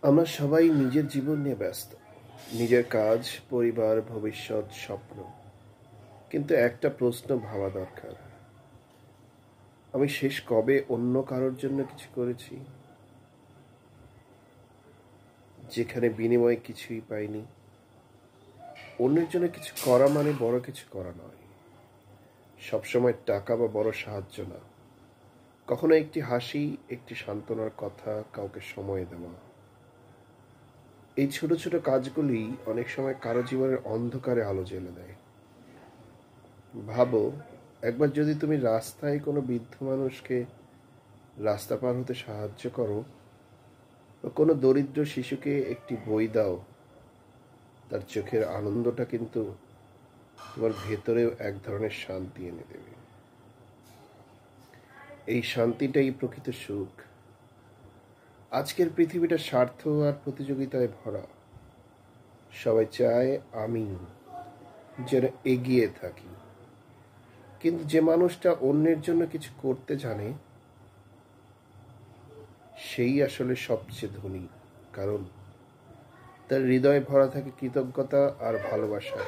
আমরা সবাই নিজের জীবন নিয়ে ব্যস্ত, নিজের কাজ, পরিবার, ভবিষ্যৎ, স্বপ্ন। কিন্তু একটা প্রশ্ন ভাবা দরকার, আমি শেষ কবে অন্য কারোর জন্য কিছু করেছি, যেখানে বিনিময়ে কিছুই পাইনি? অন্যের জন্য কিছু করা মানে বড় কিছু করা নয়, সবসময় টাকা বা বড় সাহায্য না, কখনো একটি হাসি, একটি সান্ত্বনার কথা, কাউকে সময় দেওয়া। এই ছোট ছোট কাজগুলি অনেক সময় কারো জীবনের অন্ধকারে আলো জ্বেলে দেয়। ভাবো, একবার যদি তুমি রাস্তায় কোনো বৃদ্ধ মানুষকে রাস্তা পার হতে সাহায্য করো, বা কোনো দরিদ্র শিশুকে একটি বই দাও, তার চোখের আনন্দটা কিন্তু তোমার ভেতরেও এক ধরনের শান্তি এনে দেবে। এই শান্তিটাই প্রকৃত সুখ। আজকের পৃথিবীটা স্বার্থ আর প্রতিযোগিতায় ভরা। সবাই চায় আমি যেন এগিয়ে থাকি, কিন্তু যে মানুষটা অন্যের জন্য কিছু করতে জানে, সেই আসলে সবচেয়ে ধনী। কারণ তার হৃদয়ে ভরা থাকে কৃতজ্ঞতা আর ভালোবাসা।